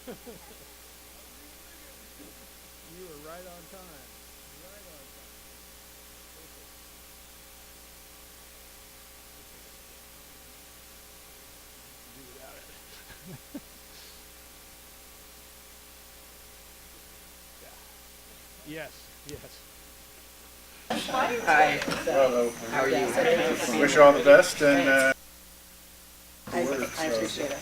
You were right on time. Right on time. Perfect. Do without it. Yeah. Yes. Yes. Hi. How are you? Wish you all the best, and I appreciate it.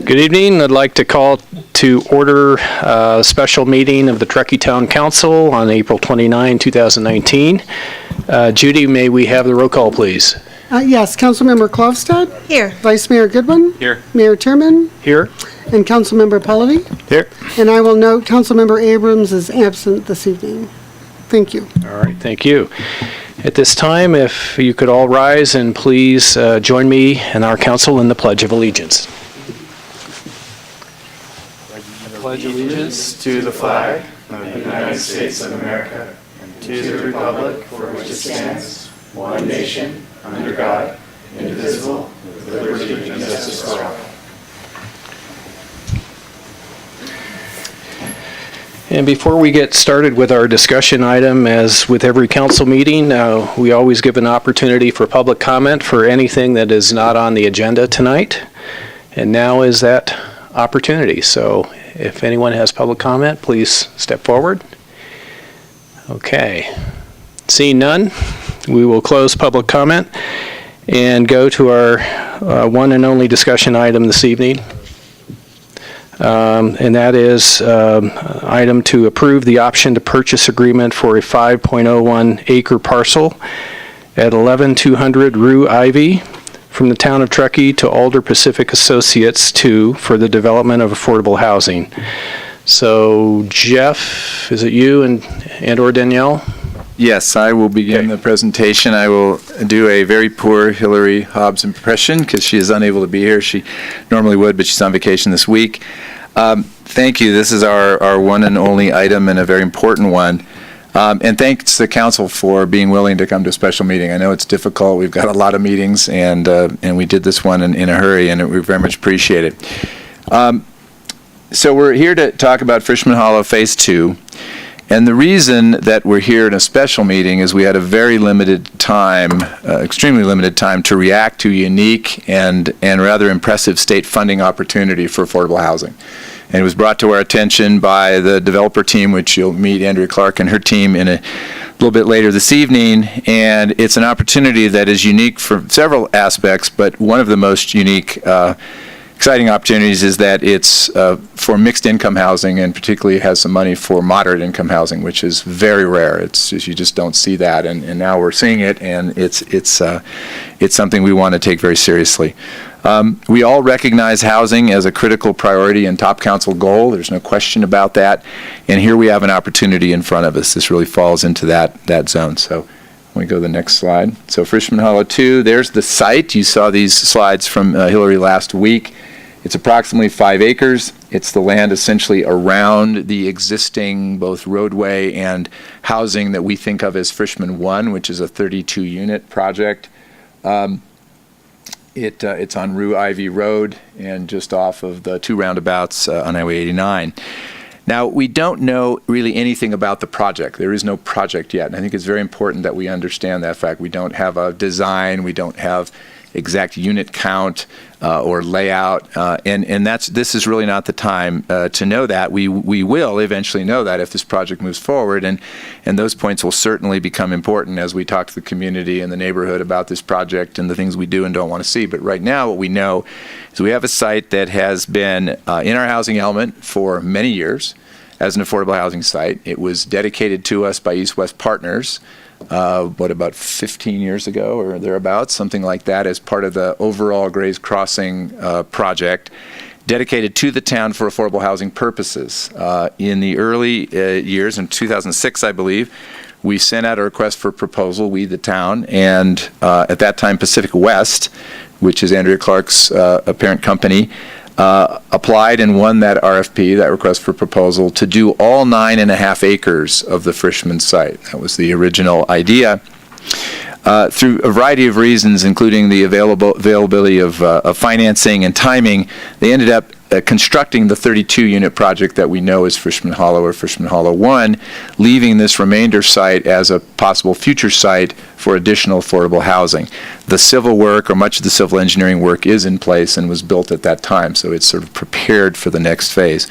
Good evening. I'd like to call to order a special meeting of the Truckee Town Council on April 29, 2019. Judy, may we have the roll call, please? Yes, Councilmember Klofstad. Here. Vice Mayor Goodwin. Here. Mayor Tierman. Here. And Councilmember Pellavi. Here. And I will note Councilmember Abrams is absent this evening. Thank you. All right, thank you. At this time, if you could all rise and please join me and our council in the Pledge of Allegiance. I pledge allegiance to the flag of the United States of America and to the republic for which it stands, one nation, under God, indivisible, with liberty and justice for all. And before we get started with our discussion item, as with every council meeting, we always give an opportunity for public comment for anything that is not on the agenda tonight. And now is that opportunity. So if anyone has public comment, please step forward. Okay. Seeing none, we will close public comment and go to our one and only discussion item this evening. And that is item to approve the option to purchase agreement for a 5.01 acre parcel at 11200 Rue Ivy from the town of Truckee to Alder Pacific Associates for the development of affordable housing. So Jeff, is it you and or Danielle? Yes, I will begin the presentation. I will do a very poor Hillary Hobbs impression because she is unable to be here. She normally would, but she's on vacation this week. Thank you. This is our one and only item and a very important one. And thanks to the council for being willing to come to a special meeting. I know it's difficult. We've got a lot of meetings, and we did this one in a hurry, and we very much appreciate it. So we're here to talk about Frischman Hollow Phase 2. And the reason that we're here in a special meeting is we had a very limited time, extremely limited time, to react to a unique and rather impressive state funding opportunity for affordable housing. And it was brought to our attention by the developer team, which you'll meet Andrea Clark and her team in a little bit later this evening. And it's an opportunity that is unique for several aspects, but one of the most unique exciting opportunities is that it's for mixed income housing, and particularly has some money for moderate income housing, which is very rare. It's just, you just don't see that, and now we're seeing it, and it's something we want to take very seriously. We all recognize housing as a critical priority and top council goal. There's no question about that, and here we have an opportunity in front of us. This really falls into that zone. So we go to the next slide. So Frischman Hollow 2, there's the site. You saw these slides from Hillary last week. It's approximately 5 acres. It's the land essentially around the existing both roadway and housing that we think of as Frischman 1, which is a 32-unit project. It's on Rue Ivy Road and just off of the 2 roundabouts on Highway 89. Now, we don't know really anything about the project. There is no project yet, and I think it's very important that we understand that fact. We don't have a design. We don't have exact unit count or layout, and this is really not the time to know that. We will eventually know that if this project moves forward, and those points will certainly become important as we talk to the community and the neighborhood about this project and the things we do and don't want to see. But right now, what we know is we have a site that has been in our housing element for many years as an affordable housing site. It was dedicated to us by East West Partners about 15 years ago or thereabouts, something like that, as part of the overall Grays Crossing project, dedicated to the town for affordable housing purposes. In the early years, in 2006, I believe, we sent out a request for proposal, we, the town, and at that time, Pacific West, which is Andrea Clark's parent company, applied and won that RFP, that request for proposal, to do all 9.5 acres of the Frischman site. That was the original idea. through a variety of reasons, including the availability of financing and timing, they ended up constructing the 32-unit project that we know as Fishman Hollow or Fishman Hollow 1, leaving this remainder site as a possible future site for additional affordable housing. The civil work, or much of the civil engineering work, is in place and was built at that time, so it's sort of prepared for the next phase.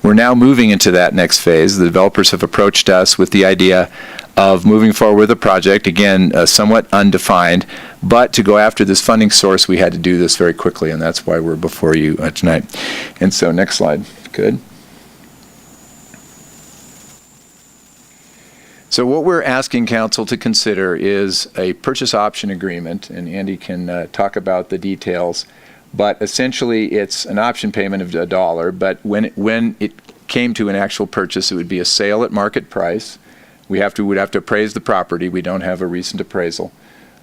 We're now moving into that next phase. The developers have approached us with the idea of moving forward with a project, again, somewhat undefined, but to go after this funding source, we had to do this very quickly, and that's why we're before you tonight. And so, next slide. Good. So what we're asking council to consider is a purchase option agreement, and Andy can talk about the details, but essentially it's an option payment of $1, but when it came to an actual purchase, it would be a sale at market price. We'd have to appraise the property. We don't have a recent appraisal.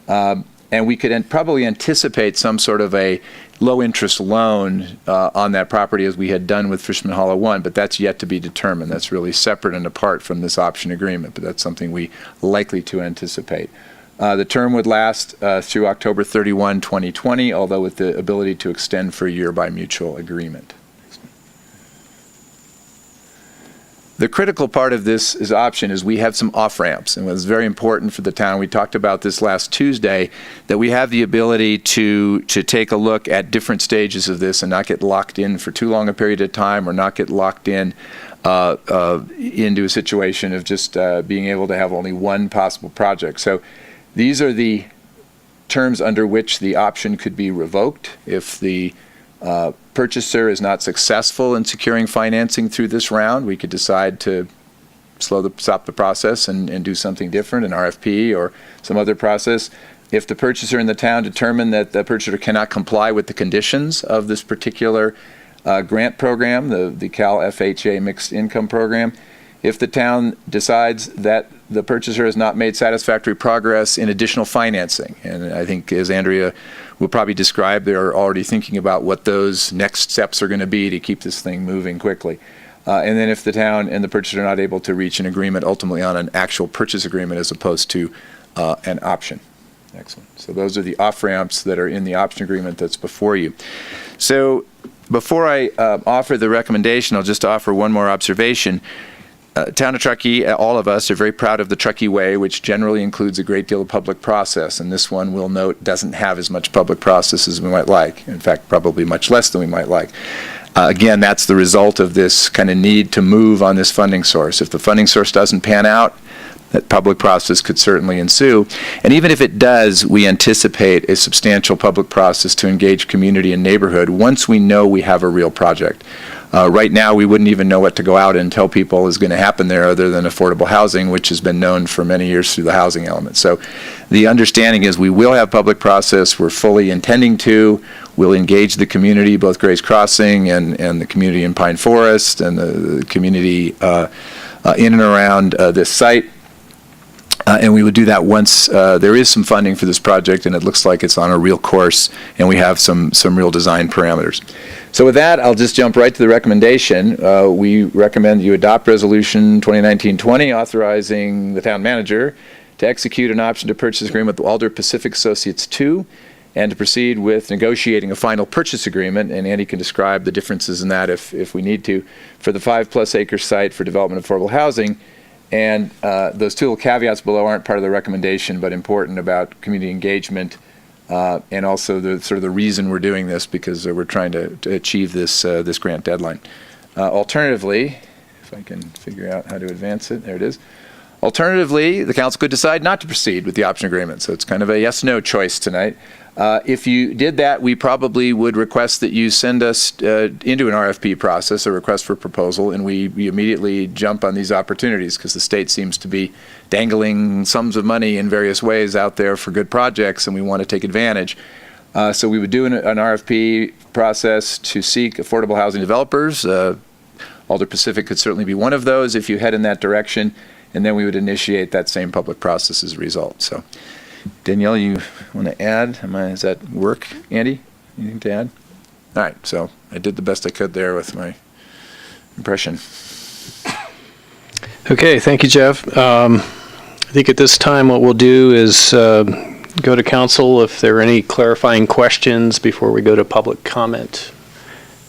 And we could probably anticipate some sort of a low-interest loan on that property as we had done with Fishman Hollow 1, but that's yet to be determined. That's really separate and apart from this option agreement, but that's something we likely to anticipate. The term would last through October 31, 2020, although with the ability to extend for a year by mutual agreement. The critical part of this option is we have some off-ramps, and what's very important for the town, we talked about this last Tuesday, that we have the ability to take a look at different stages of this and not get locked in for too long a period of time, or not get locked in into a situation of just being able to have only one possible project. So these are the terms under which the option could be revoked if the purchaser is not successful in securing financing through this round. We could decide to stop the process and do something different, an RFP or some other process. If the purchaser in the town determined that the purchaser cannot comply with the conditions of this particular grant program, the Cal FHA Mixed Income Program, if the town decides that the purchaser has not made satisfactory progress in additional financing, and I think as Andrea will probably describe, they're already thinking about what those next steps are going to be to keep this thing moving quickly. And then if the town and the purchaser are not able to reach an agreement ultimately on an actual purchase agreement as opposed to an option. Excellent. So those are the off-ramps that are in the option agreement that's before you. So before I offer the recommendation, I'll just offer one more observation. Town of Truckee, all of us are very proud of the Truckee Way, which generally includes a great deal of public process, and this one, we'll note, doesn't have as much public process as we might like. In fact, probably much less than we might like. Again, that's the result of this kind of need to move on this funding source. If the funding source doesn't pan out, that public process could certainly ensue. And even if it does, we anticipate a substantial public process to engage community and neighborhood once we know we have a real project. Right now, we wouldn't even know what to go out and tell people is going to happen there other than affordable housing, which has been known for many years through the housing element. So the understanding is we will have public process. We're fully intending to. We'll engage the community, both Grace Crossing and the community in Pine Forest and the community in and around this site. And we would do that once there is some funding for this project and it looks like it's on a real course and we have some real design parameters. So with that, I'll just jump right to the recommendation. We recommend you adopt Resolution 2019-20 authorizing the town manager to execute an option to purchase agreement with Alder Pacific Associates 2 and to proceed with negotiating a final purchase agreement, and Andy can describe the differences in that if we need to, for the 5+ acre site for development of affordable housing. And those two little caveats below aren't part of the recommendation, but important about community engagement and also the sort of the reason we're doing this, because we're trying to achieve this this grant deadline. Alternatively, if I can figure out how to advance it, there it is. Alternatively, the council could decide not to proceed with the option agreement, so it's kind of a yes/no choice tonight. If you did that, we probably would request that you send us into an RFP process, a request for proposal, and we immediately jump on these opportunities because the state seems to be dangling sums of money in various ways out there for good projects, and we want to take advantage. So we would do an RFP process to seek affordable housing developers. Alder Pacific could certainly be one of those if you head in that direction, and then we would initiate that same public process as a result. So. Danielle, you want to add? Does that work? Andy, anything to add? All right, so I did the best I could there with my impression. Okay, thank you, Jeff. I think at this time what we'll do is go to council if there are any clarifying questions before we go to public comment.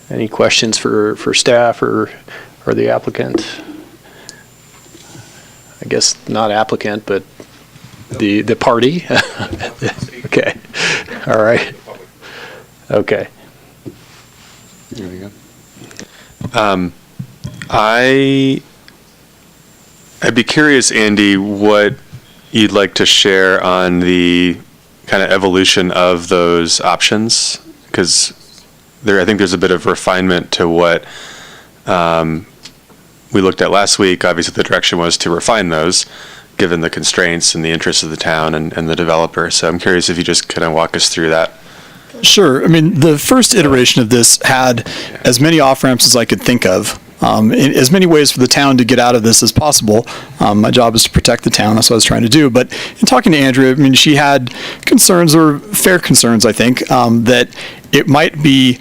Any questions for staff or the applicant? I guess not applicant, but the party? Okay. All right. Okay. There you go. I'd be curious, Andy, what you'd like to share on the kind of evolution of those options, because I think there's a bit of refinement to what we looked at last week. Obviously, the direction was to refine those, given the constraints and the interests of the town and the developer. So I'm curious if you just kind of walk us through that. Sure. I mean, the first iteration of this had as many off-ramps as I could think of. In as many ways for the town to get out of this as possible. My job is to protect the town. That's what I was trying to do. But in talking to Andrea, I mean, she had concerns, or fair concerns, I think, that it might be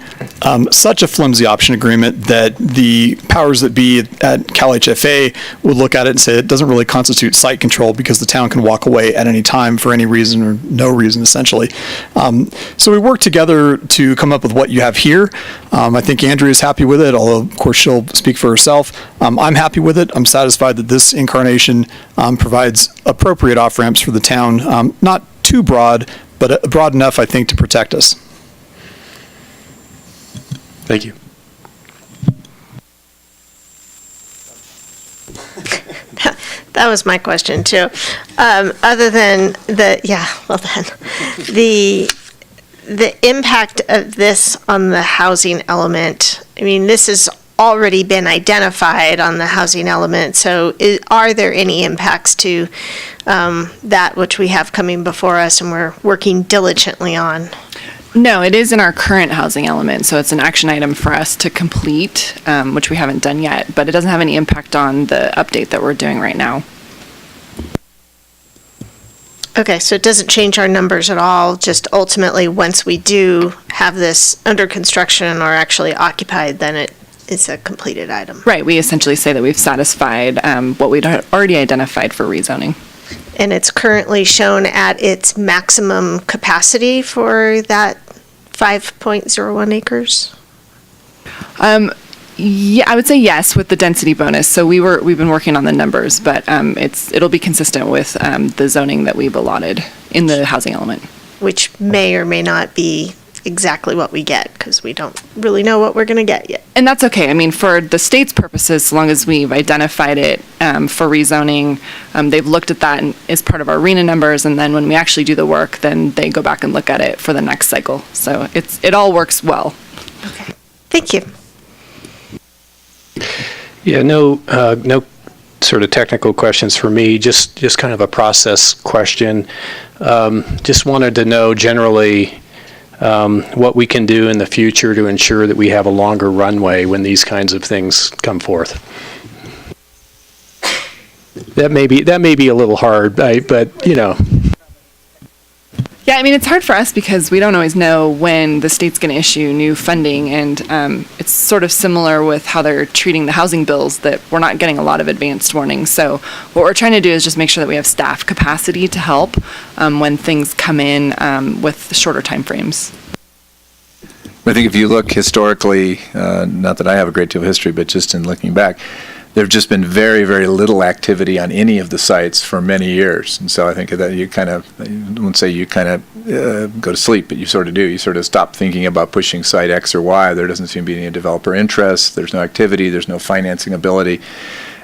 such a flimsy option agreement that the powers that be at Cal HFA would look at it and say it doesn't really constitute site control because the town can walk away at any time for any reason or no reason, essentially. So we worked together to come up with what you have here. I think Andrea's happy with it, although, of course, she'll speak for herself. I'm happy with it. I'm satisfied that this incarnation provides appropriate off-ramps for the town. Not too broad, but broad enough, I think, to protect us. Thank you. That was my question too. Other than the impact of this on the housing element. I mean, this has already been identified on the housing element. So, are there any impacts to that which we have coming before us and we're working diligently on? No, it is in our current housing element, so it's an action item for us to complete, which we haven't done yet, but it doesn't have any impact on the update that we're doing right now. Okay, so it doesn't change our numbers at all, just ultimately, once we do have this under construction or actually occupied, then it is a completed item. Right, we essentially say that we've satisfied what we'd already identified for rezoning. And it's currently shown at its maximum capacity for that 5.01 acres? Yeah, I would say yes with the density bonus. So we've been working on the numbers, but it'll be consistent with the zoning that we've allotted in the housing element. Which may or may not be exactly what we get, because we don't really know what we're going to get yet. And that's okay. I mean, for the state's purposes, as long as we've identified it for rezoning, they've looked at that as part of our RENA numbers, and then when we actually do the work, then they go back and look at it for the next cycle. So it all works well. Okay. Thank you. Yeah, no sort of technical questions for me, just kind of a process question. Just wanted to know generally what we can do in the future to ensure that we have a longer runway when these kinds of things come forth. That may be a little hard, but you know. Yeah, I mean, it's hard for us because we don't always know when the state's going to issue new funding, and it's sort of similar with how they're treating the housing bills, that we're not getting a lot of advanced warning. So what we're trying to do is just make sure that we have staff capacity to help when things come in with shorter time frames. I think if you look historically, not that I have a great deal of history, but just in looking back, there have just been very, very little activity on any of the sites for many years. And so I think that you kind of, I won't say you kind of go to sleep, but you sort of do. You sort of stop thinking about pushing site X or Y. There doesn't seem to be any developer interest. There's no activity. There's no financing ability.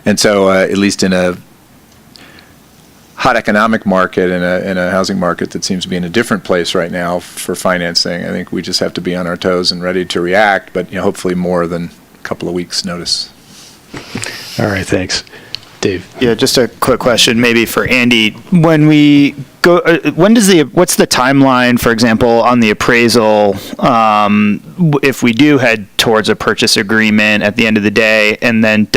And so at least in a hot economic market, in a housing market that seems to be in a different place right now for financing, I think we just have to be on our toes and ready to react, but hopefully more than a couple of weeks' notice. All right, thanks. Dave. Yeah, just a quick question, maybe for Andy. When we go, what's the timeline, for example, on the appraisal, if we do head towards a purchase agreement at the end of the day, and then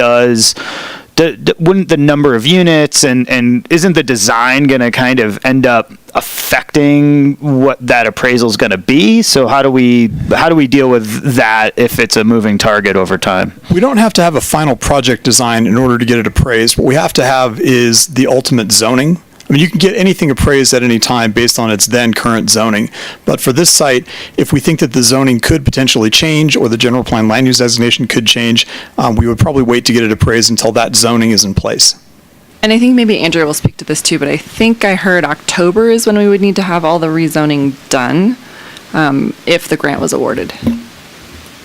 wouldn't the number of units and isn't the design going to kind of end up affecting what that appraisal is going to be? So how do we deal with that if it's a moving target over time? We don't have to have a final project design in order to get it appraised. What we have to have is the ultimate zoning. I mean, you can get anything appraised at any time based on its then current zoning. But for this site, if we think that the zoning could potentially change or the general plan land use designation could change, we would probably wait to get it appraised until that zoning is in place. And I think maybe Andrea will speak to this too, but I think I heard October is when we would need to have all the rezoning done, if the grant was awarded.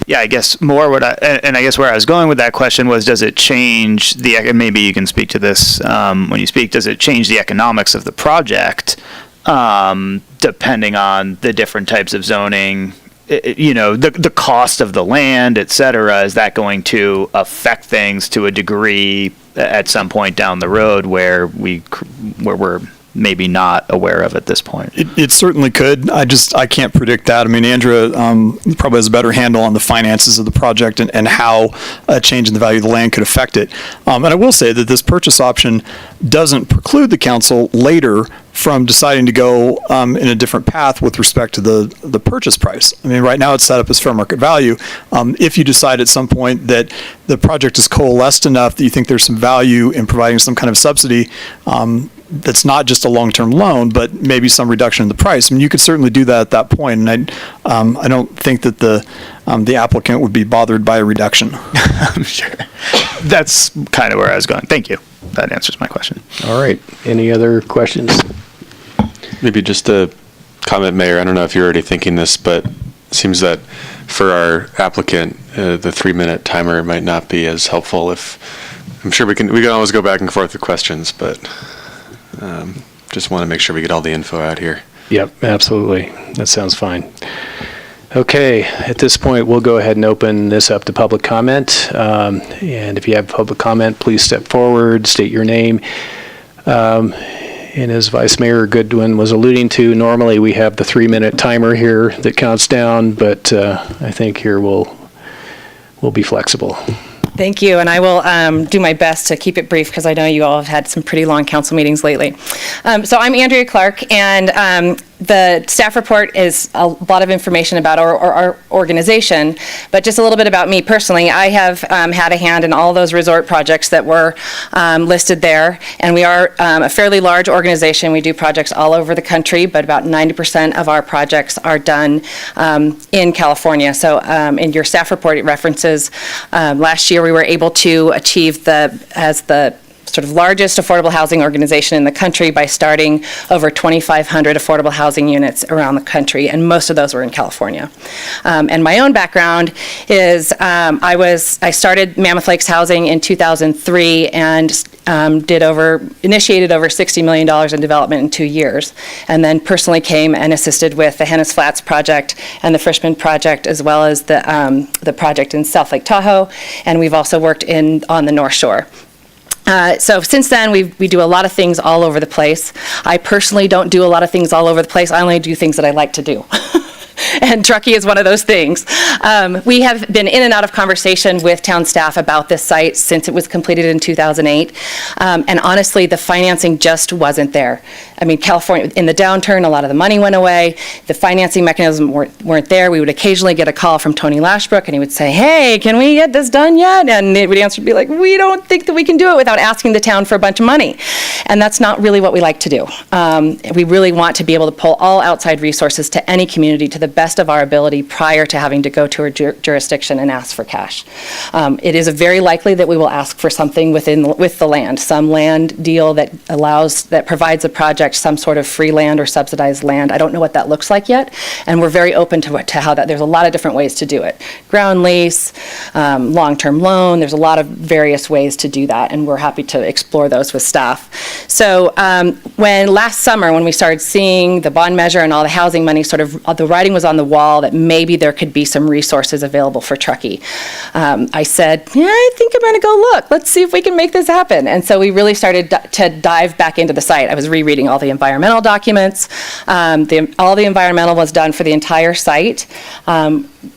Yeah, I guess more what I guess where I was going with that question was, does it change and maybe you can speak to this when you speak, does it change the economics of the project depending on the different types of zoning, the cost of the land, et cetera? Is that going to affect things to a degree at some point down the road where we're maybe not aware of at this point? It certainly could. I can't predict that. I mean, Andrea probably has a better handle on the finances of the project and how a change in the value of the land could affect it. And I will say that this purchase option doesn't preclude the council later from deciding to go in a different path with respect to the purchase price. I mean, right now it's set up as fair market value. If you decide at some point that the project is coalesced enough that you think there's some value in providing some kind of subsidy, that's not just a long-term loan, but maybe some reduction in the price. I mean, you could certainly do that at that point, and I don't think that the applicant would be bothered by a reduction. I'm sure. That's kind of where I was going. Thank you. That answers my question. All right. Any other questions? Maybe just a comment, Mayor. I don't know if you're already thinking this, but it seems that for our applicant, the 3-minute timer might not be as helpful. I'm sure we can always go back and forth with questions, but just want to make sure we get all the info out here. Yep, absolutely. That sounds fine. Okay, at this point, we'll go ahead and open this up to public comment. And if you have public comment, please step forward, state your name. And as Vice Mayor Goodwin was alluding to, normally we have the 3-minute timer here that counts down, but I think here we'll be flexible. Thank you, and I will do my best to keep it brief because I know you all have had some pretty long council meetings lately. So I'm Andrea Clark, and the staff report is a lot of information about our organization, but just a little bit about me personally. I have had a hand in all those resort projects that were listed there, and we are a fairly large organization. We do projects all over the country, but about 90% of our projects are done in California. So in your staff report, it references last year we were able to achieve as the sort of largest affordable housing organization in the country by starting over 2,500 affordable housing units around the country, and most of those were in California. And my own background is I started Mammoth Lakes Housing in 2003 and initiated over $60 million in development in 2 years, and then personally came and assisted with the Hennis Flats project and the Frischman project, as well as the project in South Lake Tahoe, and we've also worked on the North Shore. So since then, we do a lot of things all over the place. I personally don't do a lot of things all over the place. I only do things that I like to do. And Truckee is one of those things. We have been in and out of conversation with town staff about this site since it was completed in 2008. And honestly, the financing just wasn't there. I mean, California, in the downturn, a lot of the money went away. The financing mechanisms weren't there. We would occasionally get a call from Tony Lashbrook, and he would say, hey, can we get this done yet? And it would answer be like, we don't think that we can do it without asking the town for a bunch of money. And that's not really what we like to do. We really want to be able to pull all outside resources to any community to the best of our ability prior to having to go to a jurisdiction and ask for cash. It is very likely that we will ask for something with the land, some land deal that provides the project some sort of free land or subsidized land. I don't know what that looks like yet, and we're very open to how that. There's a lot of different ways to do it. Ground lease, long-term loan. There's a lot of various ways to do that, and we're happy to explore those with staff. So last summer, when we started seeing the bond measure and all the housing money, sort of the writing was on the wall that maybe there could be some resources available for Truckee. I said, yeah, I think I'm going to go look. Let's see if we can make this happen. And so we really started to dive back into the site. I was rereading all the environmental documents. All the environmental was done for the entire site.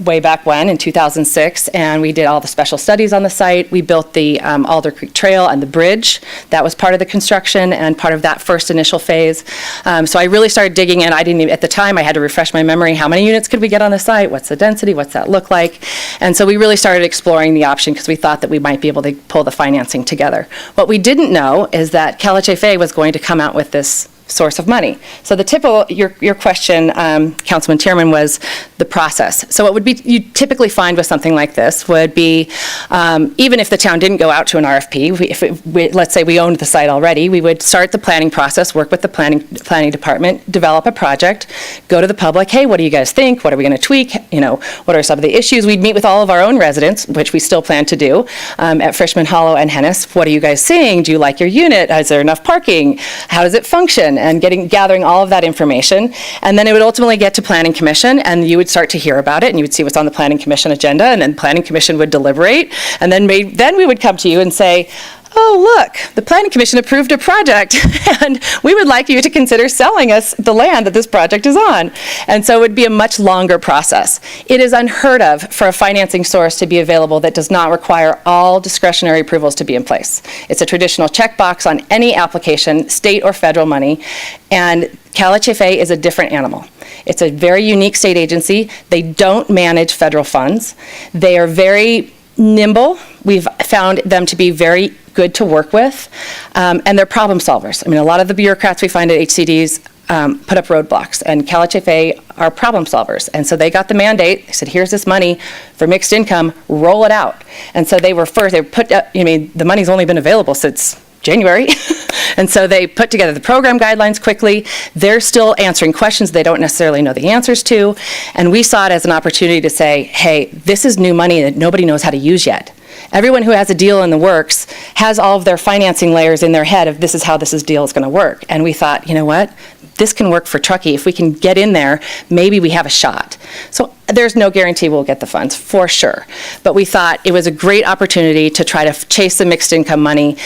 way back when, in 2006, and we did all the special studies on the site. We built the Alder Creek Trail and the bridge. That was part of the construction and part of that first initial phase. So I really started digging in. I didn't even, at the time, I had to refresh my memory. How many units could we get on the site? What's the density? What's that look like? And so we really started exploring the option because we thought that we might be able to pull the financing together. What we didn't know is that Calhfa was going to come out with this source of money. So the typical, your question, Councilman Chairman, was the process. So what would be, you typically find with something like this would be, even if the town didn't go out to an RFP, let's say we owned the site already, we would start the planning process, work with the planning department, develop a project, go to the public, hey, what do you guys think? What are we going to tweak? You know, what are some of the issues? We'd meet with all of our own residents, which we still plan to do, at Frischman Hollow and Hennis. What are you guys seeing? Do you like your unit? Is there enough parking? How does it function? And gathering all of that information. And then it would ultimately get to Planning Commission, and you would start to hear about it, and you would see what's on the Planning Commission agenda, and then Planning Commission would deliberate, and then we would come to you and say, oh, look, the Planning Commission approved a project, and we would like you to consider selling us the land that this project is on. And so it would be a much longer process. It is unheard of for a financing source to be available that does not require all discretionary approvals to be in place. It's a traditional checkbox on any application, state or federal money, and Calhfa is a different animal. It's a very unique state agency. They don't manage federal funds. They are very nimble. We've found them to be very good to work with, and they're problem solvers. I mean, a lot of the bureaucrats we find at HCDs put up roadblocks, and Calhfa are problem solvers. And so they got the mandate. They said, here's this money for mixed income, roll it out. And so they were first, they put up, the money's only been available since January. And so they put together the program guidelines quickly. They're still answering questions they don't necessarily know the answers to. And we saw it as an opportunity to say, hey, this is new money that nobody knows how to use yet. Everyone who has a deal in the works has all of their financing layers in their head of this is how this deal is going to work. And we thought, you know what? This can work for Truckee. If we can get in there, maybe we have a shot. So there's no guarantee we'll get the funds, for sure. But we thought it was a great opportunity to try to chase the mixed income money.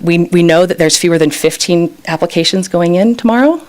We know that there's fewer than 15 applications going in tomorrow.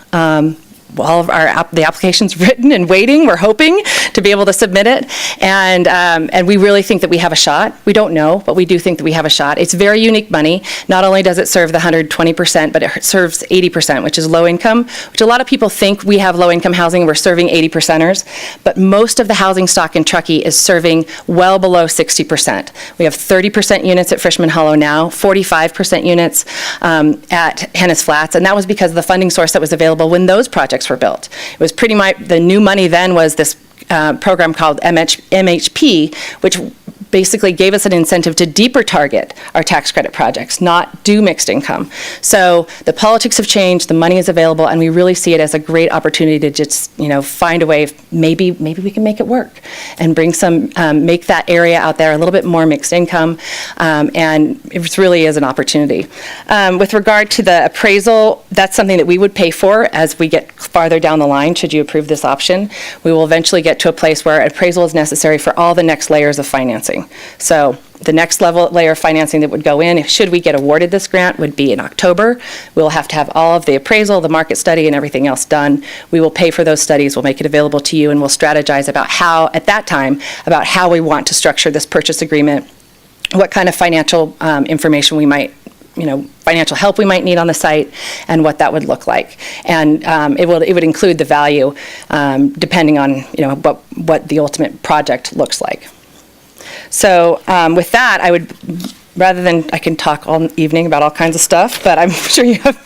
All of the applications written and waiting. We're hoping to be able to submit it, and we really think that we have a shot. We don't know, but we do think that we have a shot. It's very unique money. Not only does it serve the 120%, but it serves 80%, which is low income, which a lot of people think we have low income housing. We're serving 80%ers, but most of the housing stock in Truckee is serving well below 60%. We have 30% units at Frischman Hollow now, 45% units at Hennis Flats, and that was because of the funding source that was available when those projects were built. It was pretty much, the new money then was this program called MHP, which basically gave us an incentive to deeper target our tax credit projects, not do mixed income. So the politics have changed, the money is available, and we really see it as a great opportunity to just, find a way, maybe we can make it work and bring some, make that area out there a little bit more mixed income, and it really is an opportunity. With regard to the appraisal, that's something that we would pay for as we get farther down the line, should you approve this option. We will eventually get to a place where appraisal is necessary for all the next layers of financing. So the next layer of financing that would go in, should we get awarded this grant, would be in October. We'll have to have all of the appraisal, the market study, and everything else done. We will pay for those studies. We'll make it available to you, and we'll strategize about how, at that time, about how we want to structure this purchase agreement, what kind of financial information we might, financial help we might need on the site, and what that would look like. And it would include the value depending on what the ultimate project looks like. So with that, I would, rather than, I can talk all evening about all kinds of stuff, but I'm sure you have,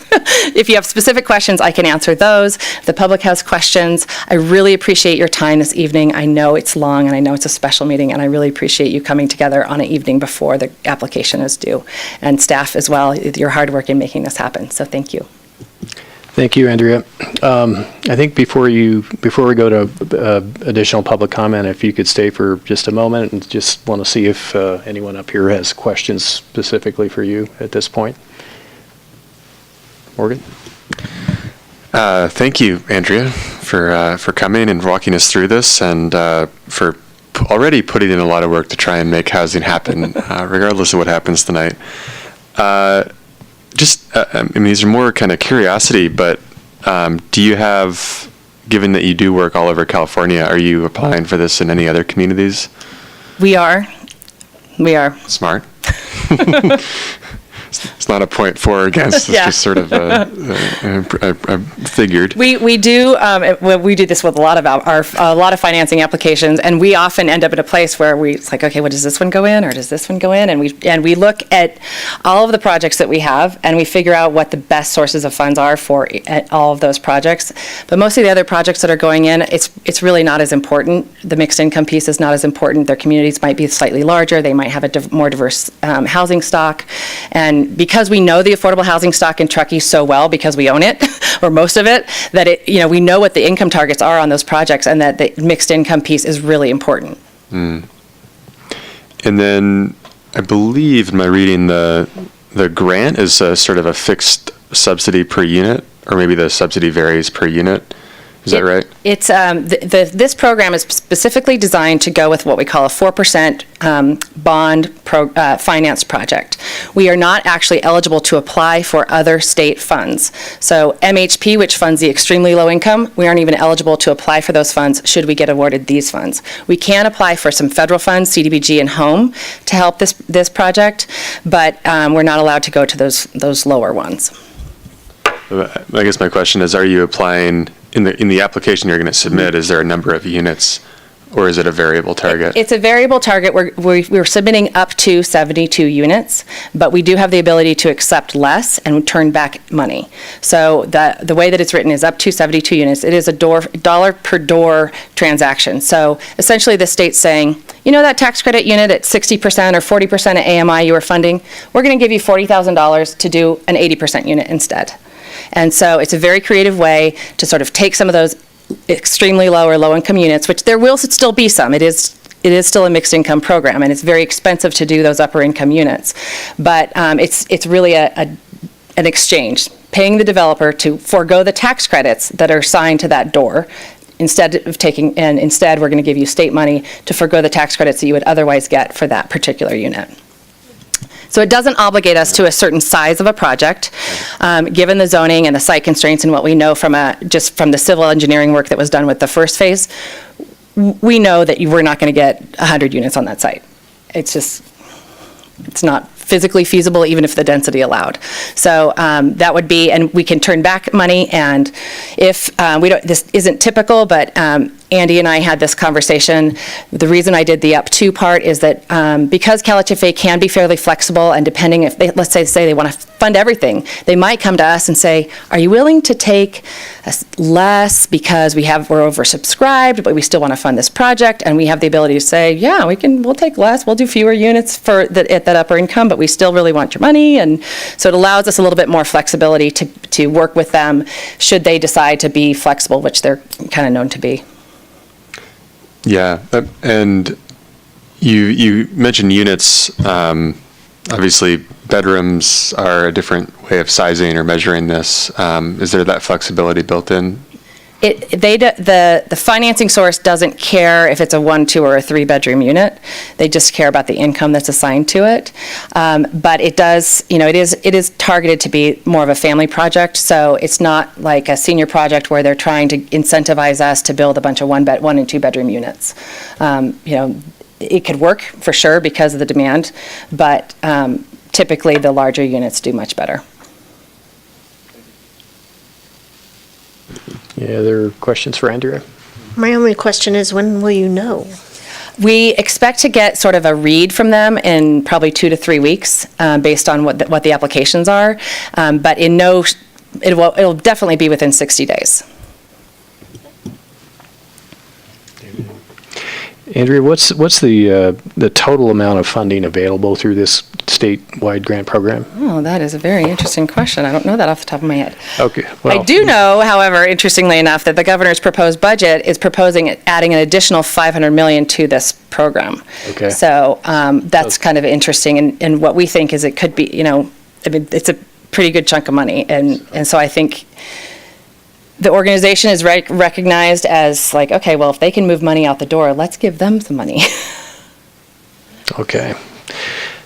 if you have specific questions, I can answer those. If the public has questions, I really appreciate your time this evening. I know it's long, and I know it's a special meeting, and I really appreciate you coming together on an evening before the application is due. And staff as well, your hard work in making this happen. So thank you. Thank you, Andrea. I think before we go to additional public comment, if you could stay for just a moment, and just want to see if anyone up here has questions specifically for you at this point. Morgan? Thank you, Andrea, for coming and walking us through this, and for already putting in a lot of work to try and make housing happen, regardless of what happens tonight. These are more kind of curiosity, but do you have given that you do work all over California, are you applying for this in any other communities? We are. Smart. It's not a point for or against. It's Yeah. just sort of I figured. We do this with a lot of financing applications, and we often end up at a place where it's like, okay, well, does this one go in or does this one go in? And we look at all of the projects that we have, and we figure out what the best sources of funds are for all of those projects. But most of the other projects that are going in, it's really not as important. The mixed income piece is not as important. Their communities might be slightly larger. They might have a more diverse housing stock, and because we know the affordable housing stock in Truckee so well, because we own it, or most of it, that we know what the income targets are on those projects, and that the mixed income piece is really important. And then I believe in my reading the grant is sort of a fixed subsidy per unit, or maybe the subsidy varies per unit. Is that right? It's this program is specifically designed to go with what we call a 4% bond finance project. We are not actually eligible to apply for other state funds. So MHP, which funds the extremely low income, we aren't even eligible to apply for those funds should we get awarded these funds. We can apply for some federal funds, CDBG and HOME, to help this project, but we're not allowed to go to those lower ones. I guess my question is, are you applying in the application you're going to submit? Is there a number of units, or is it a variable target? It's a variable target. We're submitting up to 72 units, but we do have the ability to accept less and turn back money. So the way that it's written is up to 72 units. It is a dollar per door transaction. So essentially the state's saying, you know that tax credit unit at 60% or 40% of AMI you were funding? We're going to give you $40,000 to do an 80% unit instead. And so it's a very creative way to sort of take some of those extremely low or low-income units, which there will still be some. It is still a mixed income program, and it's very expensive to do those upper income units. But it's really an exchange, paying the developer to forego the tax credits that are assigned to that door. Instead we're going to give you state money to forego the tax credits that you would otherwise get for that particular unit. So it doesn't obligate us to a certain size of a project, given the zoning and the site constraints and what we know from the civil engineering work that was done with the first phase. We know that we're not going to get 100 units on that site. It's not physically feasible, even if the density allowed. So that would be, and we can turn back money, and if this isn't typical, but Andy and I had this conversation. The reason I did the up to part is that because CalHFA can be fairly flexible, and depending if they, let's say they want to fund everything, they might come to us and say, are you willing to take less because we're oversubscribed, but we still want to fund this project? And we have the ability to say, yeah, we'll take less, we'll do fewer units at that upper income, but we still really want your money. And so it allows us a little bit more flexibility to work with them should they decide to be flexible, which they're kind of known to be. Yeah, and you mentioned units. Obviously, bedrooms are a different way of sizing or measuring this. Is there that flexibility built in? The financing source doesn't care if it's a 1, 2, or a 3-bedroom unit. They just care about the income that's assigned to it. But it does, it is targeted to be more of a family project. So it's not like a senior project where they're trying to incentivize us to build a bunch of 1 and 2-bedroom units. It could work for sure because of the demand, but typically the larger units do much better. Any other questions for Andrea? My only question is, when will you know? We expect to get sort of a read from them in probably 2 to 3 weeks, based on what the applications are. But it'll definitely be within 60 days. Andrea, what's the total amount of funding available through this statewide grant program? Oh, that is a very interesting question. I don't know that off the top of my head. Okay. Well, I do know, however, interestingly enough, that the governor's proposed budget is proposing adding an additional $500 million to this program. Okay. So that's kind of interesting, and what we think is it could be, it's a pretty good chunk of money, and so I think the organization is recognized as like, okay, well, if they can move money out the door, let's give them some money. Okay.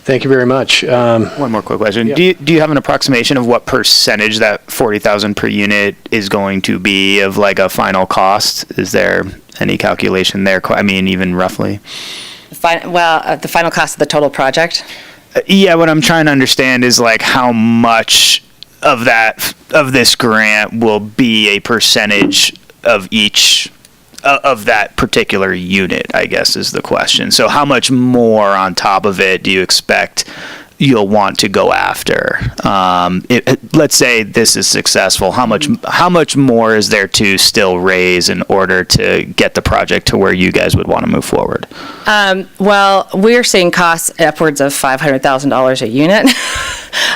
Thank you very much. One more quick question. Yeah. Do you have an approximation of what percentage that 40,000 per unit is going to be of like a final cost? Is there any calculation there? I mean, even roughly? The final cost of the total project? Yeah, what I'm trying to understand is like how much of this grant will be a percentage of each of that particular unit, I guess is the question. So how much more on top of it do you expect you'll want to go after? Let's say this is successful. How much more is there to still raise in order to get the project to where you guys would want to move forward? Well, we're seeing costs upwards of $500,000 a unit,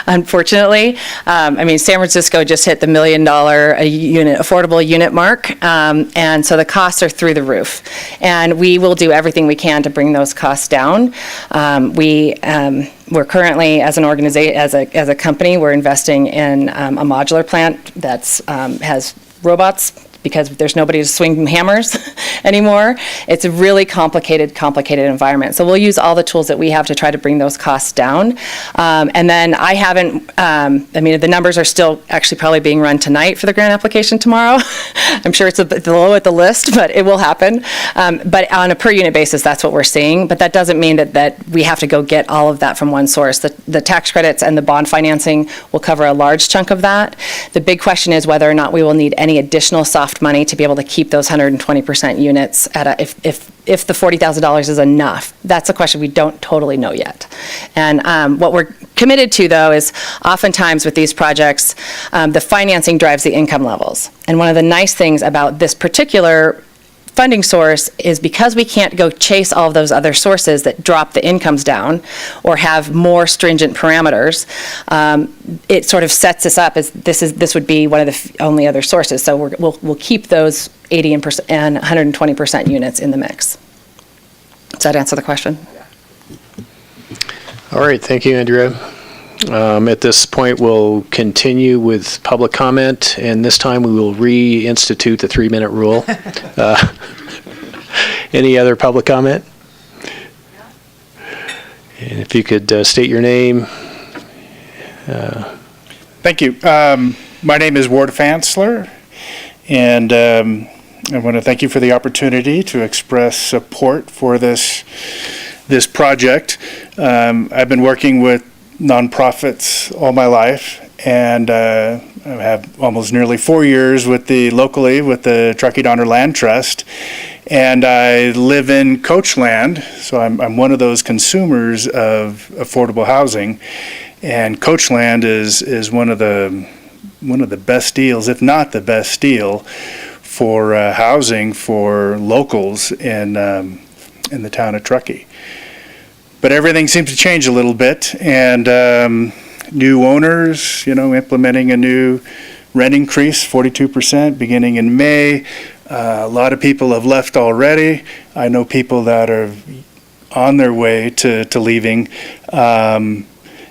unfortunately. I mean, San Francisco just hit the $1 million a unit, affordable unit mark, and so the costs are through the roof. And we will do everything we can to bring those costs down. We're currently, as an organization, as a company, we're investing in a modular plant that's has robots, because there's nobody to swing hammers anymore. It's a really complicated environment. So we'll use all the tools that we have to try to bring those costs down. And then I haven't, I mean, the numbers are still actually probably being run tonight for the grant application tomorrow. I'm sure it's a bit low at the list, but it will happen. But on a per unit basis, that's what we're seeing. But that doesn't mean that we have to go get all of that from one source. The tax credits and the bond financing will cover a large chunk of that. The big question is whether or not we will need any additional soft money to be able to keep those 120% units at if the $40,000 is enough. That's a question we don't totally know yet. And what we're committed to, though, is oftentimes with these projects, the financing drives the income levels. And one of the nice things about this particular funding source is because we can't go chase all of those other sources that drop the incomes down or have more stringent parameters, it sort of sets us up as this would be one of the only other sources. So we'll keep those 80% and 120% units in the mix. Does that answer the question? All right, thank you, Andrea. At this point, we'll continue with public comment, and this time we will reinstitute the 3-minute rule. Any other public comment? And if you could state your name. Thank you. My name is Ward Fansler, and I want to thank you for the opportunity to express support for this project. I've been working with nonprofits all my life, and I have almost nearly 4 years locally with the Truckee Donner Land Trust, and I live in coach land, so I'm one of those consumers of affordable housing, and coach land is one of the best deals, if not the best deal, for housing for locals in the town of Truckee. But everything seems to change a little bit, and new owners, implementing a new rent increase, 42%, beginning in May. A lot of people have left already. I know people that are on their way to leaving. The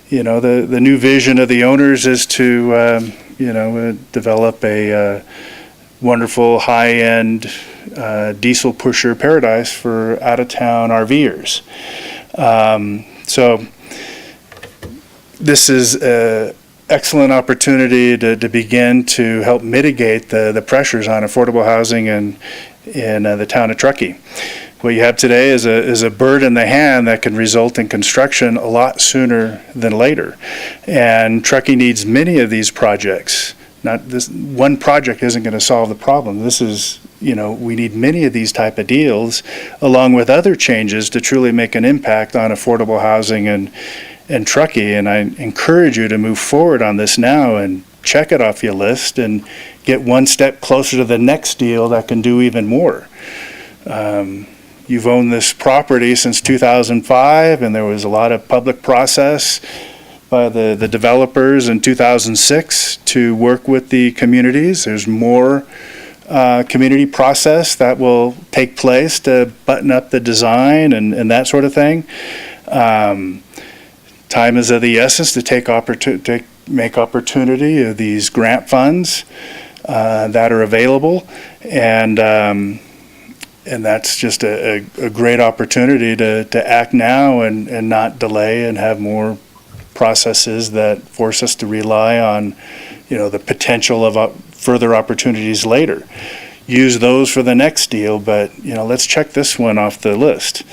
new vision of the owners is to, develop a wonderful high-end diesel pusher paradise for out-of-town RVers. So this is an excellent opportunity to begin to help mitigate the pressures on affordable housing in the town of Truckee. What you have today is a bird in the hand that can result in construction a lot sooner than later. And Truckee needs many of these projects. Not this one project isn't going to solve the problem. This is, we need many of these type of deals along with other changes to truly make an impact on affordable housing in Truckee. And I encourage you to move forward on this now and check it off your list and get one step closer to the next deal that can do even more. You've owned this property since 2005, and there was a lot of public process by the developers in 2006 to work with the communities. There's more community process that will take place to button up the design and that sort of thing. Time is of the essence to make opportunity of these grant funds that are available, and that's just a great opportunity to act now and not delay and have more processes that force us to rely on, the potential of further opportunities later. Use those for the next deal, but, let's check this one off the list.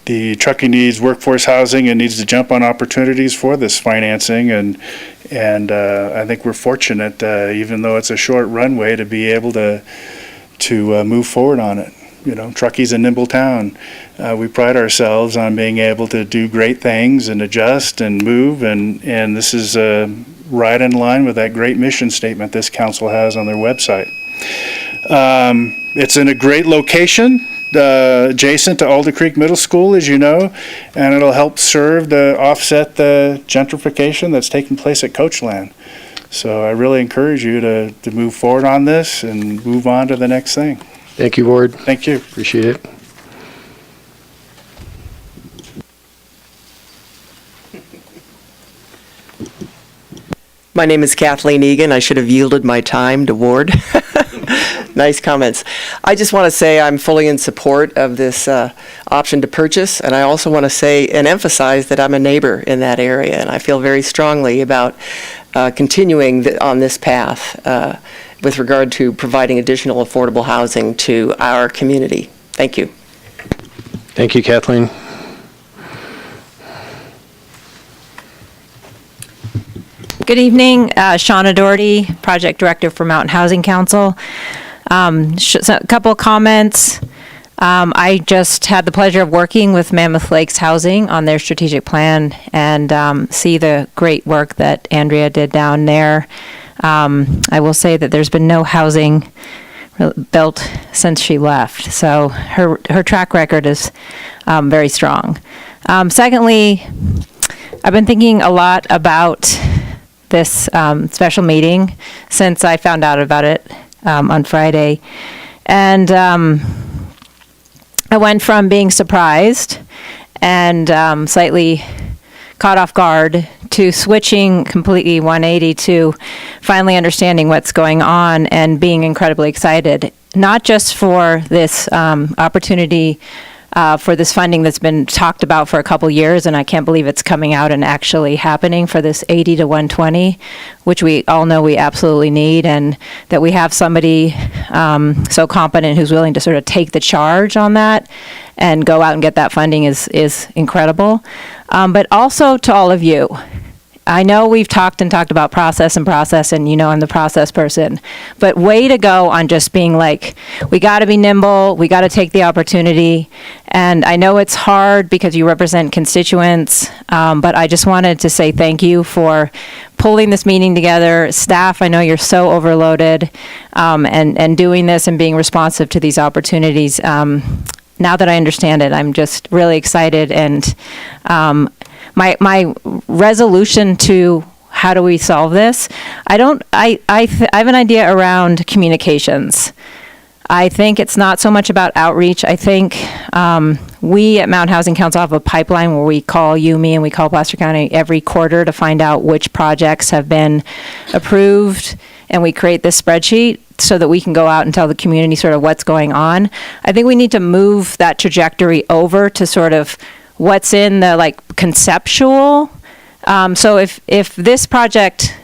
The Truckee needs workforce housing and needs to jump on opportunities for this financing, and I think we're fortunate, even though it's a short runway, to be able to move forward on it. Truckee's a nimble town. We pride ourselves on being able to do great things and adjust and move, and this is right in line with that great mission statement this council has on their website. It's in a great location, adjacent to Alder Creek Middle School, as you know, and it'll help serve to offset the gentrification that's taking place at Coachland. So I really encourage you to move forward on this and move on to the next thing. Thank you, Ward. Thank you. Appreciate it. My name is Kathleen Egan. I should have yielded my time to Ward. Nice comments. I just want to say I'm fully in support of this option to purchase, and I also want to say and emphasize that I'm a neighbor in that area, and I feel very strongly about continuing on this path with regard to providing additional affordable housing to our community. Thank you. Thank you, Kathleen. Good evening, Shauna Doherty, Project Director for Mountain Housing Council. A couple of comments. I just had the pleasure of working with Mammoth Lakes Housing on their strategic plan and see the great work that Andrea did down there. I will say that there's been no housing built since she left, so her track record is very strong. Secondly, I've been thinking a lot about this special meeting since I found out about it on Friday. And I went from being surprised and slightly caught off guard to switching completely 180 to finally understanding what's going on and being incredibly excited, not just for this opportunity for this funding that's been talked about for a couple years, and I can't believe it's coming out and actually happening for this 80 to 120, which we all know we absolutely need, and that we have somebody so competent who's willing to sort of take the charge on that and go out and get that funding is incredible. But also to all of you. I know we've talked about process, and I'm the process person, but way to go on just being like, we got to be nimble, we got to take the opportunity, and I know it's hard because you represent constituents, but I just wanted to say thank you for pulling this meeting together. Staff, I know you're so overloaded, and doing this and being responsive to these opportunities. Now that I understand it, I'm just really excited, and my resolution to how do we solve this, I have an idea around communications. I think it's not so much about outreach. I think we at Mountain Housing Council have a pipeline where we call you, me, and we call Placer County every quarter to find out which projects have been approved, and we create this spreadsheet so that we can go out and tell the community sort of what's going on. I think we need to move that trajectory over to sort of what's in the conceptual. So if this project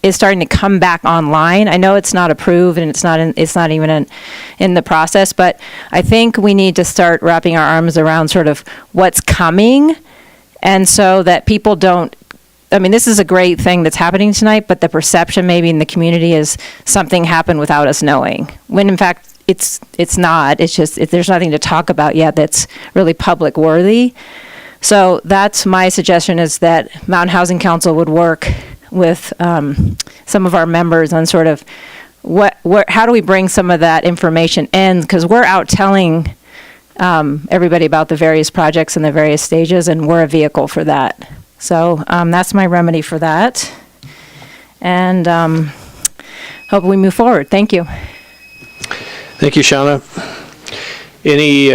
is starting to come back online, I know it's not approved and it's not even in the process, but I think we need to start wrapping our arms around sort of what's coming, and so that people don't. I mean, this is a great thing that's happening tonight, but the perception maybe in the community is something happened without us knowing, when in fact it's not. It's just there's nothing to talk about yet that's really public worthy. So that's my suggestion, is that Mountain Housing Council would work with some of our members on sort of how do we bring some of that information in, because we're out telling everybody about the various projects and the various stages, and we're a vehicle for that. So that's my remedy for that, and hope we move forward. Thank you. Thank you, Shauna. Any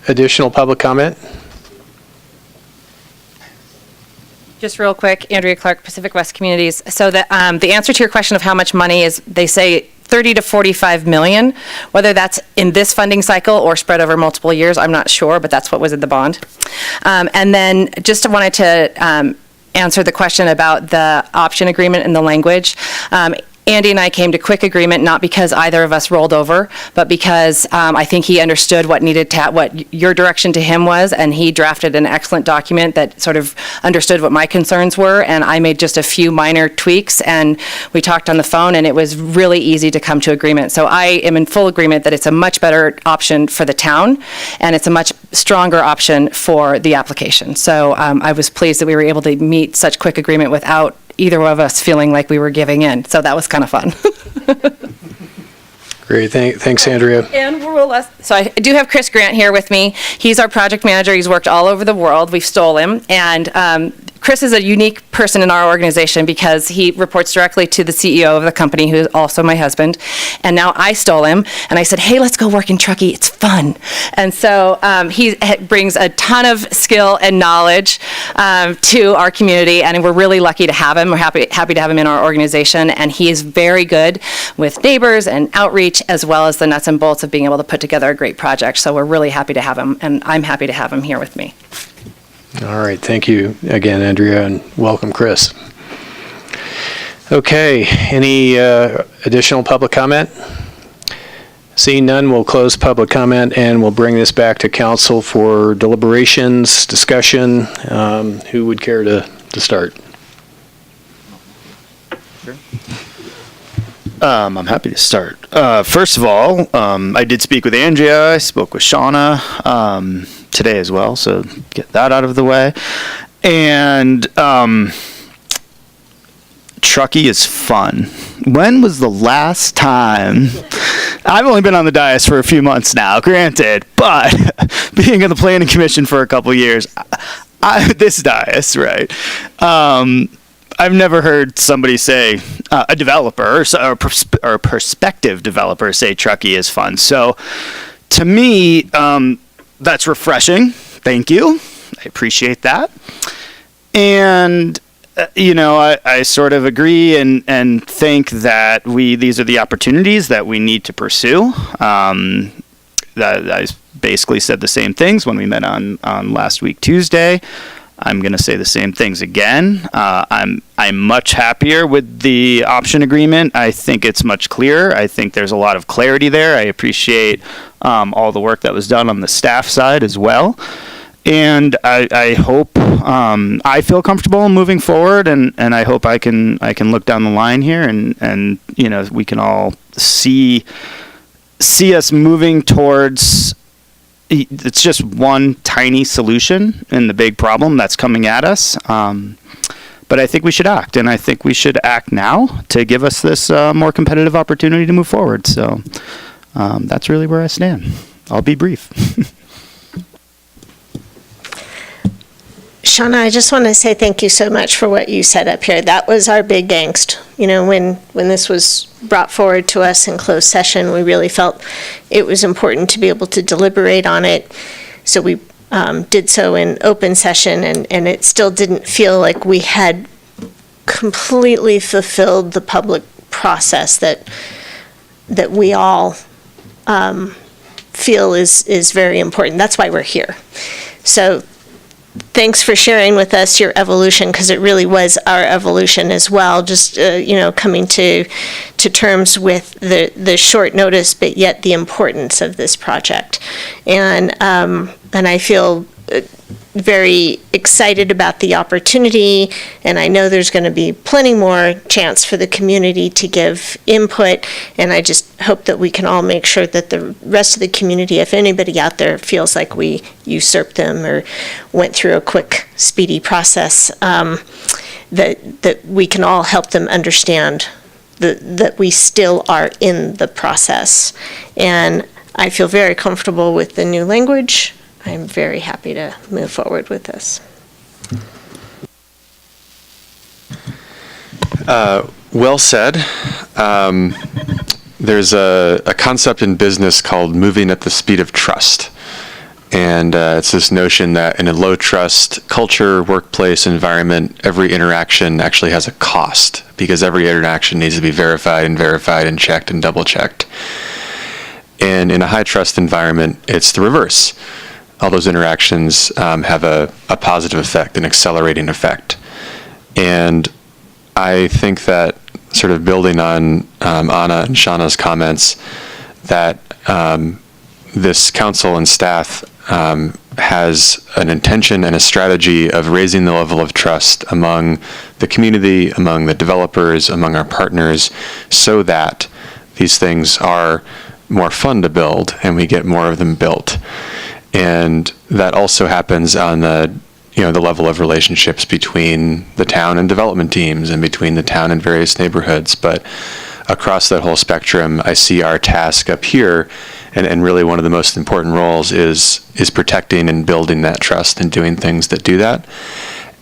additional public comment? Just real quick, Andrea Clark, Pacific West Communities. So the answer to your question of how much money is, they say 30 to 45 million. Whether that's in this funding cycle or spread over multiple years, I'm not sure, but that's what was in the bond. And then just wanted to answer the question about the option agreement and the language. Andy and I came to quick agreement, not because either of us rolled over, but because I think he understood what what your direction to him was, and he drafted an excellent document that sort of understood what my concerns were, and I made just a few minor tweaks, and we talked on the phone, and it was really easy to come to agreement. So I am in full agreement that it's a much better option for the town, and it's a much stronger option for the application. So I was pleased that we were able to meet such quick agreement without either of us feeling like we were giving in. So that was kind of fun. Great, thanks, Andrea. And so I do have Chris Grant here with me. He's our project manager. He's worked all over the world. We've stole him. And Chris is a unique person in our organization because he reports directly to the CEO of the company, who is also my husband. And now I stole him, and I said, hey, let's go work in Truckee. It's fun. And so he brings a ton of skill and knowledge to our community, and we're really lucky to have him. We're happy to have him in our organization, and he is very good with neighbors and outreach, as well as the nuts and bolts of being able to put together a great project. So we're really happy to have him, and I'm happy to have him here with me. All right, thank you again, Andrea, and welcome, Chris. Okay, any additional public comment? Seeing none, we'll close public comment and we'll bring this back to council for deliberations, discussion. Who would care to start? I'm happy to start. First of all, I did speak with Andrea. I spoke with Shauna today as well, so get that out of the way. And Truckee is fun. When was the last time? I've only been on the dais for a few months now, granted, but being on the planning commission for a couple years, this dais, right? I've never heard somebody say, a developer or a prospective developer say Truckee is fun. So to me, that's refreshing. Thank you. I appreciate that. And, I sort of agree and think that these are the opportunities that we need to pursue. That I basically said the same things when we met on last week, Tuesday. I'm going to say the same things again. I'm much happier with the option agreement. I think it's much clearer. I think there's a lot of clarity there. I appreciate all the work that was done on the staff side as well. And I hope I feel comfortable moving forward, and I hope I can look down the line here and we can all see us moving towards. It's just one tiny solution in the big problem that's coming at us. But I think we should act, and I think we should act now to give us this more competitive opportunity to move forward. So that's really where I stand. I'll be brief. Shauna, I just want to say thank you so much for what you said up here. That was our big angst. When this was brought forward to us in closed session, we really felt it was important to be able to deliberate on it. So we did so in open session, and it still didn't feel like we had completely fulfilled the public process that we all feel is very important. That's why we're here. So thanks for sharing with us your evolution, because it really was our evolution as well, just coming to terms with the short notice but yet the importance of this project. And I feel very excited about the opportunity, and I know there's going to be plenty more chance for the community to give input, and I just hope that we can all make sure that the rest of the community, if anybody out there feels like we usurped them or went through a quick, speedy process, that we can all help them understand that we still are in the process. And I feel very comfortable with the new language. I'm very happy to move forward with this. Well said. There's a concept in business called moving at the speed of trust. And it's this notion that in a low trust culture, workplace environment, every interaction actually has a cost because every interaction needs to be verified and checked and double checked. And in a high trust environment, it's the reverse. All those interactions have a positive effect, an accelerating effect. And I think that sort of building on Anna and Shauna's comments, that this council and staff has an intention and a strategy of raising the level of trust among the community, among the developers, among our partners, so that these things are more fun to build and we get more of them built. And that also happens on the level of relationships between the town and development teams and between the town and various neighborhoods. But across that whole spectrum, I see our task up here, and really one of the most important roles is protecting and building that trust and doing things that do that.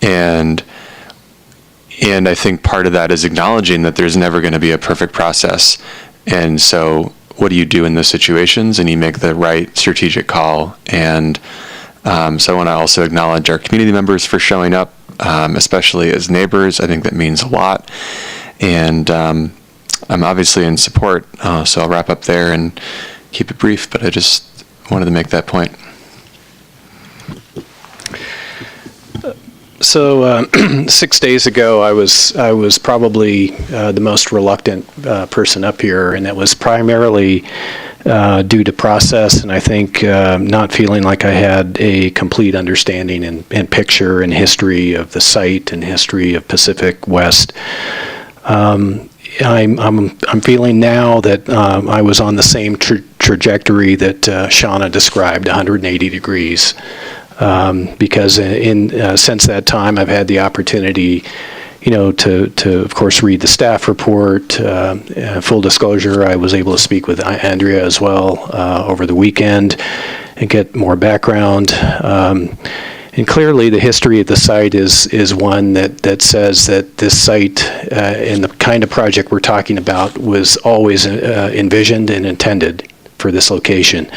And I think part of that is acknowledging that there's never going to be a perfect process. And so what do you do in those situations? And you make the right strategic call. And so I want to also acknowledge our community members for showing up, especially as neighbors. I think that means a lot. And I'm obviously in support, so I'll wrap up there and keep it brief, but I just wanted to make that point. So 6 days ago, I was probably the most reluctant person up here, and that was primarily due to process, and I think not feeling like I had a complete understanding and picture and history of the site and history of Pacific West. I'm feeling now that I was on the same trajectory that Shauna described, 180 degrees. Because since that time, I've had the opportunity, to of course read the staff report. Full disclosure, I was able to speak with Andrea as well over the weekend and get more background. And clearly, the history of the site is one that says that this site and the kind of project we're talking about was always envisioned and intended for this location.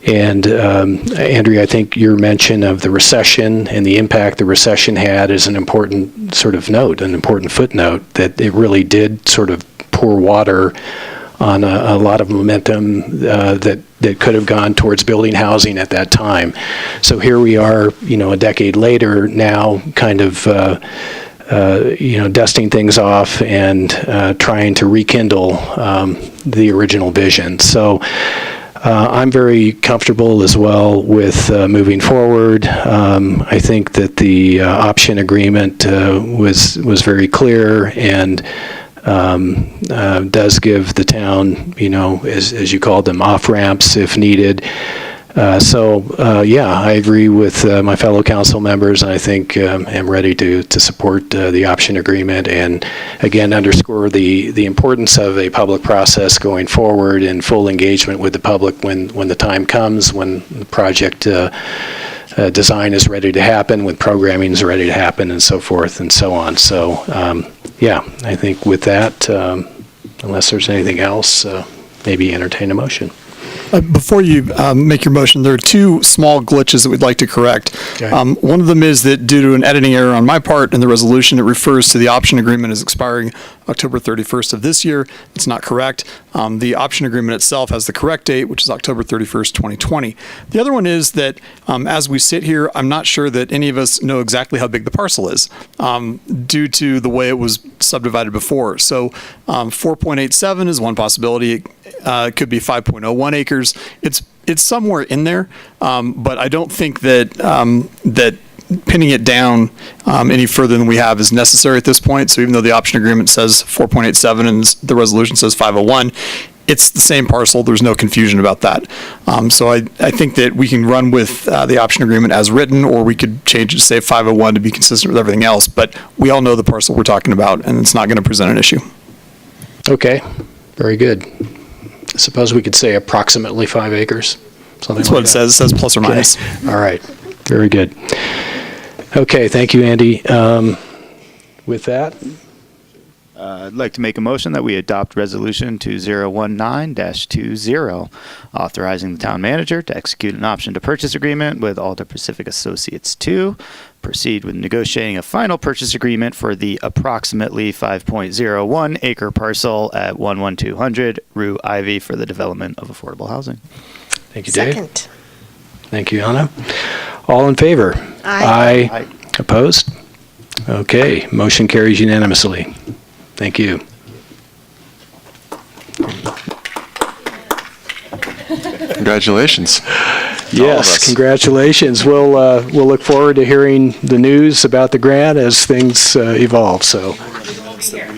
And Andrea, I think your mention of the recession and the impact the recession had is an important sort of note, an important footnote, that it really did sort of pour water on a lot of momentum that could have gone towards building housing at that time. So here we are, a decade later now, kind of dusting things off and trying to rekindle the original vision. So I'm very comfortable as well with moving forward. I think that the option agreement was very clear and does give the town, as you called them, off-ramps if needed. I agree with my fellow council members, and I think am ready to support the option agreement and, again, underscore the importance of a public process going forward and full engagement with the public when the time comes, when the project design is ready to happen, when programming is ready to happen, and so forth and so on. So, I think with that, unless there's anything else, maybe entertain a motion. Before you make your motion, there are two small glitches that we'd like to correct. Okay. One of them is that due to an editing error on my part in the resolution, it refers to the option agreement as expiring October 31st of this year. It's not correct. The option agreement itself has the correct date, which is October 31st, 2020. The other one is that as we sit here, I'm not sure that any of us know exactly how big the parcel is due to the way it was subdivided before. So 4.87 is one possibility. It could be 5.01 acres. It's somewhere in there, but I don't think that pinning it down any further than we have is necessary at this point. So even though the option agreement says 4.87 and the resolution says 501, it's the same parcel. There's no confusion about that. So I think that we can run with the option agreement as written, or we could change it to say 501 to be consistent with everything else. But we all know the parcel we're talking about, and it's not going to present an issue. Okay, very good. I suppose we could say approximately 5 acres. That's what it says. It says plus or minus. All right, very good. Okay, thank you, Andy. With that, I'd like to make a motion that we adopt Resolution 2019-20, authorizing the town manager to execute an option to purchase agreement with Alta Pacific Associates 2, proceed with negotiating a final purchase agreement for the approximately 5.01 acre parcel at 11200 Rue Ivy for the development of affordable housing. Thank you, Dave. Second. Thank you, Anna. All in favor? Aye. Aye. Opposed? Okay, motion carries unanimously. Thank you. Congratulations. Yes, congratulations. We'll look forward to hearing the news about the grant as things evolve, so.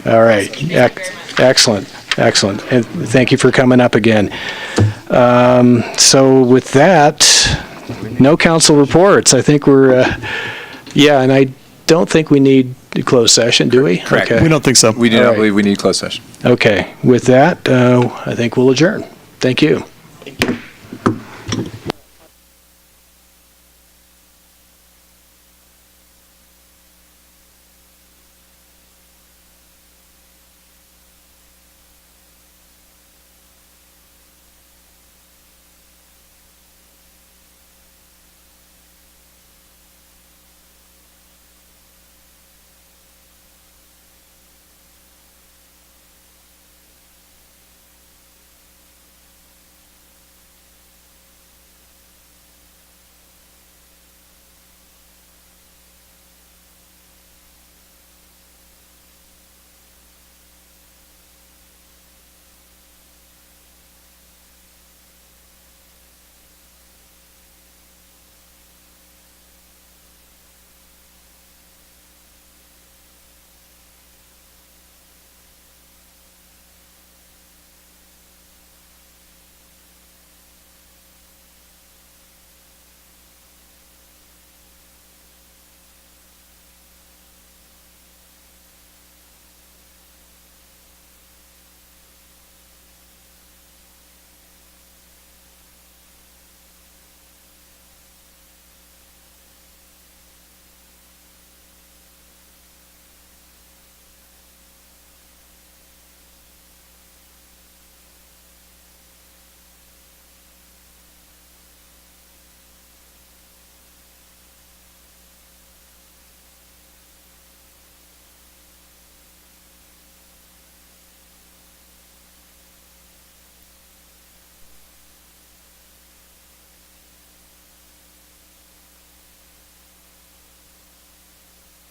All right, excellent, excellent. And thank you for coming up again. So with that, no council reports. I think we're, yeah, and I don't think we need a closed session, do we? Correct. Okay. We don't think so. We do not believe we need closed session. Okay, with that, I think we'll adjourn. Thank you.